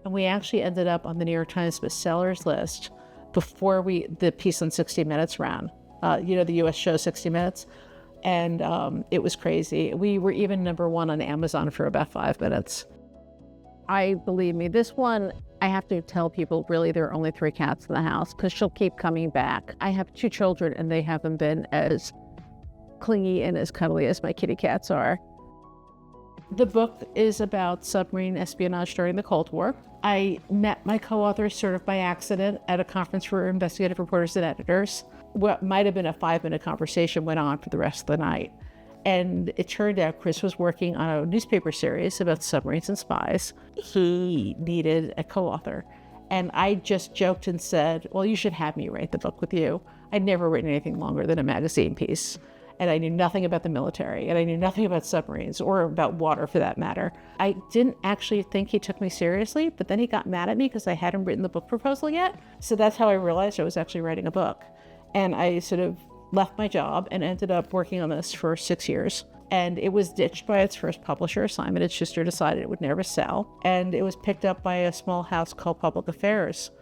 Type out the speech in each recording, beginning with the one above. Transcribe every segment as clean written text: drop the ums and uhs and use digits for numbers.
And we actually ended up on the New York Times bestsellers list before the piece on 60 Minutes ran. The US show 60 Minutes. And it was crazy. We were even #1 on Amazon for about 5 minutes. Believe me, this one, I have to tell people, really, there are only 3 cats in the house because she'll keep coming back. I have 2 children and they haven't been as clingy and as cuddly as my kitty cats are. The book is about submarine espionage during the Cold War. I met my co-author sort of by accident at a conference for investigative reporters and editors. What might have been a 5-minute conversation went on for the rest of the night. And it turned out Chris was working on a newspaper series about submarines and spies. He needed a co-author. And I just joked and said, well, you should have me write the book with you. I'd never written anything longer than a magazine piece. And I knew nothing about the military, and I knew nothing about submarines, or about water for that matter. I didn't actually think he took me seriously, but then he got mad at me because I hadn't written the book proposal yet. So that's how I realized I was actually writing a book. And I sort of left my job and ended up working on this for 6 years. And it was ditched by its first publisher. Simon & Schuster decided it would never sell. And it was picked up by a small house called Public Affairs.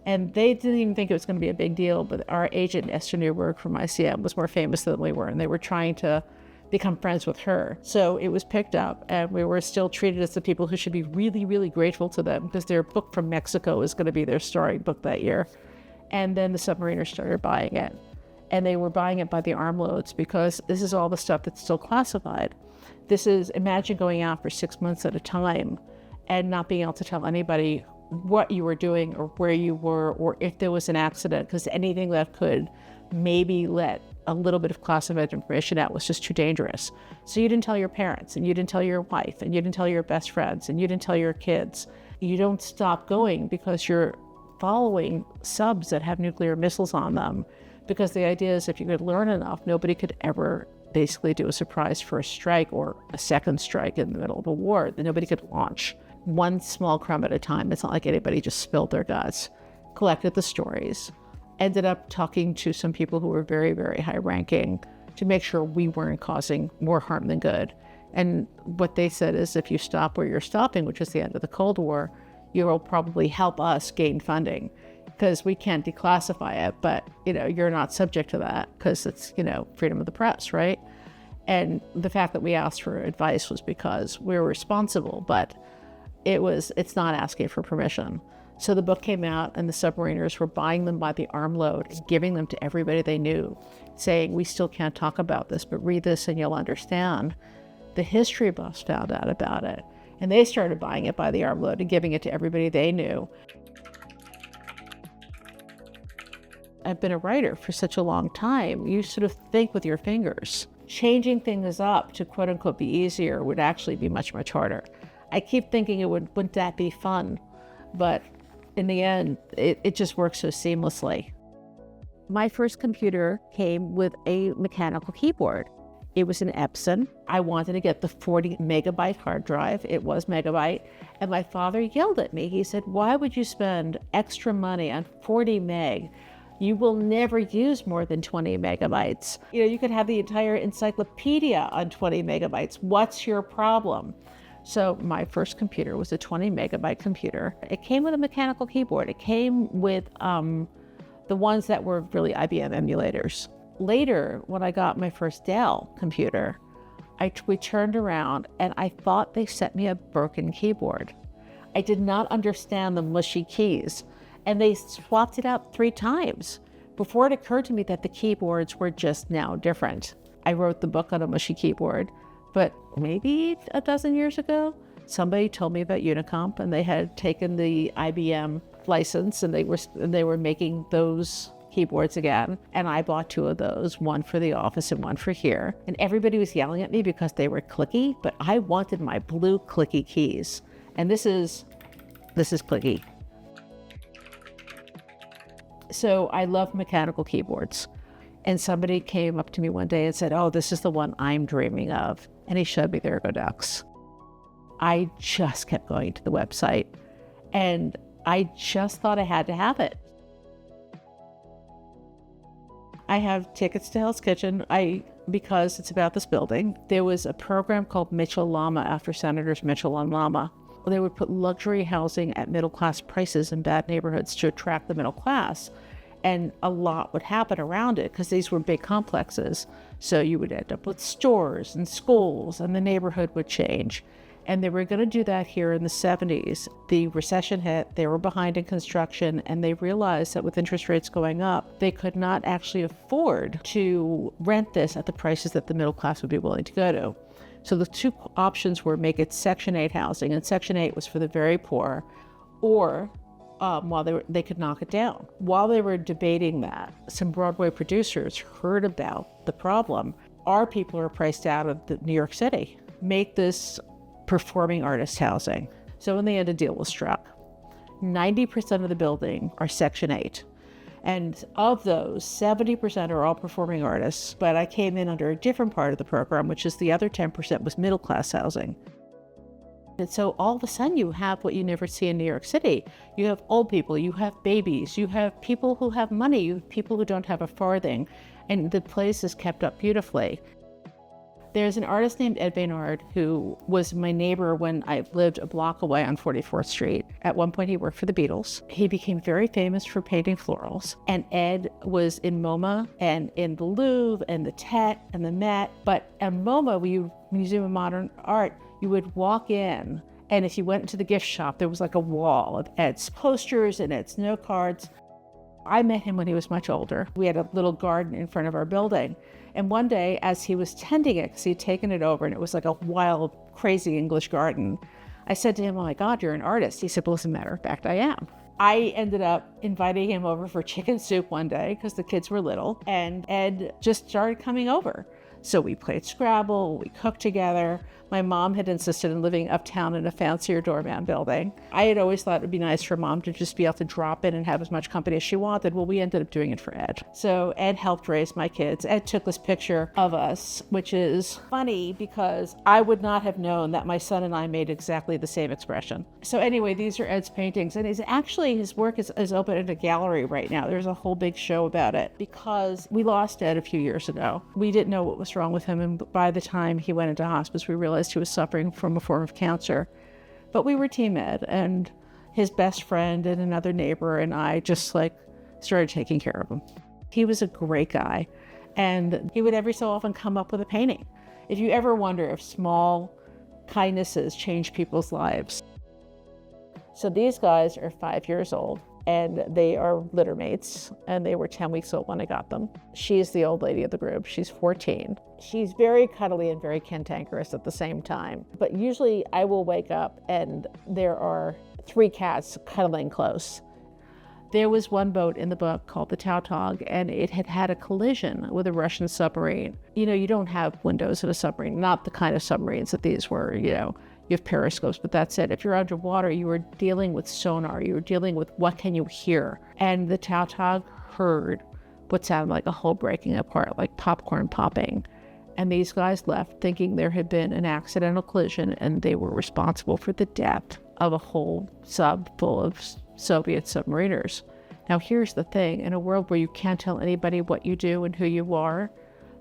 And they didn't even think it was going to be a big deal, but our agent, Esther Newberg from ICM, was more famous than we were, and they were trying to become friends with her. So it was picked up, and we were still treated as the people who should be really, really grateful to them, because their book from Mexico is going to be their starring book that year. And then the submariners started buying it. And they were buying it by the armloads, because this is all the stuff that's still classified. Imagine going out for 6 months at a time and not being able to tell anybody what you were doing or where you were, or if there was an accident, because anything that could maybe let a little bit of classified information out was just too dangerous. So you didn't tell your parents, and you didn't tell your wife, and you didn't tell your best friends, and you didn't tell your kids. You don't stop going because you're following subs that have nuclear missiles on them, because the idea is if you could learn enough, nobody could ever basically do a surprise first strike or a second strike in the middle of a war that nobody could launch. One small crumb at a time. It's not like anybody just spilled their guts. Collected the stories. Ended up talking to some people who were very, very high ranking to make sure we weren't causing more harm than good. And what they said is, if you stop where you're stopping, which is the end of the Cold War, you will probably help us gain funding, because we can't declassify it, but you're not subject to that because it's freedom of the press, right? And the fact that we asked for advice was because we were responsible, but it's not asking for permission. So the book came out, and the submariners were buying them by the armload and giving them to everybody they knew, saying, we still can't talk about this, but read this and you'll understand. The history buffs found out about it, and they started buying it by the armload and giving it to everybody they knew. I've been a writer for such a long time. You sort of think with your fingers. Changing things up to quote unquote be easier would actually be much, much harder. I keep thinking wouldn't that be fun? But in the end, it just works so seamlessly. My first computer came with a mechanical keyboard. It was an Epson. I wanted to get the 40 megabyte hard drive. It was megabyte. And my father yelled at me. He said, why would you spend extra money on 40 meg? You will never use more than 20 megabytes. You could have the entire encyclopedia on 20 megabytes. What's your problem? So my first computer was a 20 megabyte computer. It came with a mechanical keyboard. It came with the ones that were really IBM emulators. Later, when I got my first Dell computer, we turned around and I thought they sent me a broken keyboard. I did not understand the mushy keys, and they swapped it out 3 times before it occurred to me that the keyboards were just now different. I wrote the book on a mushy keyboard, but maybe a dozen years ago, somebody told me about Unicomp, and they had taken the IBM license, and they were making those keyboards again. And I bought 2 of those, one for the office and one for here. And everybody was yelling at me because they were clicky, but I wanted my blue clicky keys. And this is clicky. So I love mechanical keyboards. And somebody came up to me one day and said, oh, this is the one I'm dreaming of. And he showed me the Ergodex. I just kept going to the website, and I just thought I had to have it. I have tickets to Hell's Kitchen because it's about this building. There was a program called Mitchell Lama after Senators Mitchell and Lama. They would put luxury housing at middle class prices in bad neighborhoods to attract the middle class. And a lot would happen around it because these were big complexes. So you would end up with stores and schools, and the neighborhood would change. And they were going to do that here in the 70s. The recession hit, they were behind in construction, and they realized that with interest rates going up, they could not actually afford to rent this at the prices that the middle class would be willing to go to. So the two options were make it Section 8 housing, and Section 8 was for the very poor, or while they could knock it down. While they were debating that, some Broadway producers heard about the problem. Our people are priced out of New York City. Make this performing artist housing. So in the end, a deal was struck. 90% of the building are Section 8. And of those, 70% are all performing artists, but I came in under a different part of the program, which is the other 10% was middle class housing. And so all of a sudden you have what you never see in New York City. You have old people, you have babies, you have people who have money, you have people who don't have a farthing, and the place is kept up beautifully. There's an artist named Ed Baynard who was my neighbor when I lived a block away on 44th Street. At one point, he worked for the Beatles. He became very famous for painting florals. And Ed was in MoMA and in the Louvre and the Tet and the Met. But at MoMA, Museum of Modern Art, you would walk in, and if you went into the gift shop, there was like a wall of Ed's posters and Ed's note cards. I met him when he was much older. We had a little garden in front of our building. And one day, as he was tending it, because he'd taken it over, and it was like a wild, crazy English garden, I said to him, "Oh my God, you're an artist." He said, "Well, as a matter of fact, I am." I ended up inviting him over for chicken soup one day because the kids were little, and Ed just started coming over. So we played Scrabble, we cooked together. My mom had insisted on living uptown in a fancier doorman building. I had always thought it would be nice for Mom to just be able to drop in and have as much company as she wanted. Well, we ended up doing it for Ed. So Ed helped raise my kids. Ed took this picture of us, which is funny because I would not have known that my son and I made exactly the same expression. So anyway, these are Ed's paintings, and his work is open in a gallery right now. There's a whole big show about it because we lost Ed a few years ago. We didn't know what was wrong with him, and by the time he went into hospice, we realized he was suffering from a form of cancer. But we were Team Ed, and his best friend and another neighbor and I just started taking care of him. He was a great guy, and he would every so often come up with a painting. If you ever wonder if small kindnesses change people's lives. So these guys are 5 years old, and they are litter mates, and they were 10 weeks old when I got them. She's the old lady of the group. She's 14. She's very cuddly and very cantankerous at the same time. But usually I will wake up and there are 3 cats cuddling close. There was one boat in the book called the Tautog, and it had had a collision with a Russian submarine. You don't have windows in a submarine, not the kind of submarines that these were, You have periscopes, but that's it. If you're underwater, you were dealing with sonar. You were dealing with what can you hear. And the Tautog heard what sounded like a hull breaking apart, like popcorn popping. And these guys left thinking there had been an accidental collision, and they were responsible for the death of a whole sub full of Soviet submariners. Now, here's the thing. In a world where you can't tell anybody what you do and who you are,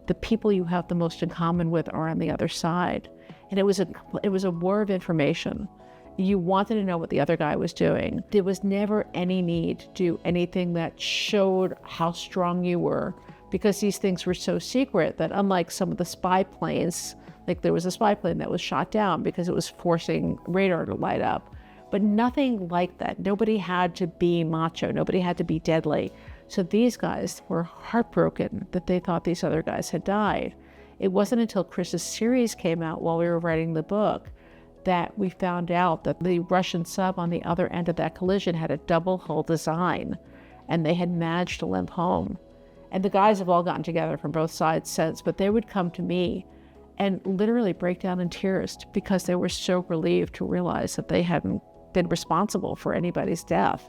the people you have the most in common with are on the other side. And it was a war of information. You wanted to know what the other guy was doing. There was never any need to do anything that showed how strong you were, because these things were so secret that, unlike some of the spy planes, like there was a spy plane that was shot down because it was forcing radar to light up. But nothing like that. Nobody had to be macho. Nobody had to be deadly. So these guys were heartbroken that they thought these other guys had died. It wasn't until Chris's series came out while we were writing the book that we found out that the Russian sub on the other end of that collision had a double hull design, and they had managed to limp home. And the guys have all gotten together from both sides since, but they would come to me and literally break down in tears because they were so relieved to realize that they hadn't been responsible for anybody's death.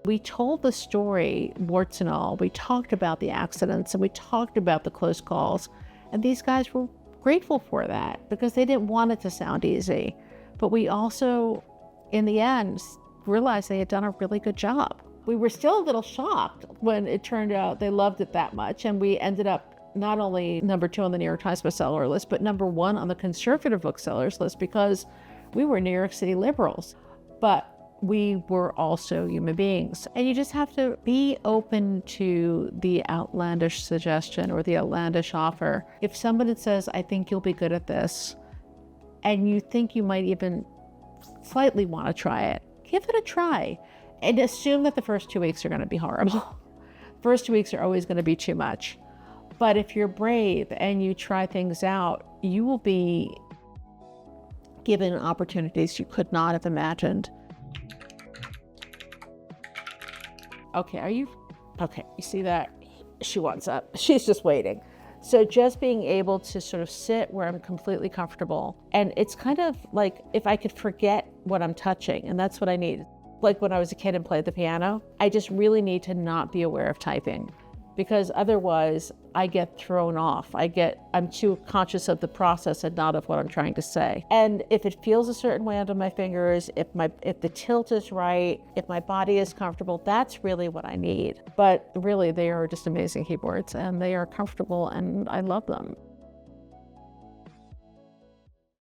We told the story, warts and all. We talked about the accidents and we talked about the close calls. And these guys were grateful for that because they didn't want it to sound easy. But we also, in the end, realized they had done a really good job. We were still a little shocked when it turned out they loved it that much. And we ended up not only number 2 on the New York Times bestseller list, but number 1 on the conservative booksellers list because We were New York City liberals, but we were also human beings. And you just have to be open to the outlandish suggestion or the outlandish offer. If somebody says, I think you'll be good at this, and you think you might even slightly want to try it, give it a try. And assume that the first 2 weeks are going to be horrible. First 2 weeks are always going to be too much. But if you're brave and you try things out, you will be given opportunities you could not have imagined. Okay, you see that? She wants up. She's just waiting. So just being able to sort of sit where I'm completely comfortable. And it's kind of like if I could forget what I'm touching, and that's what I need. Like when I was a kid and played the piano, I just really need to not be aware of typing, because otherwise I get thrown off. I'm too conscious of the process and not of what I'm trying to say. And if it feels a certain way under my fingers, if the tilt is right, if my body is comfortable, that's really what I need. But really, they are just amazing keyboards, and they are comfortable, and I love them.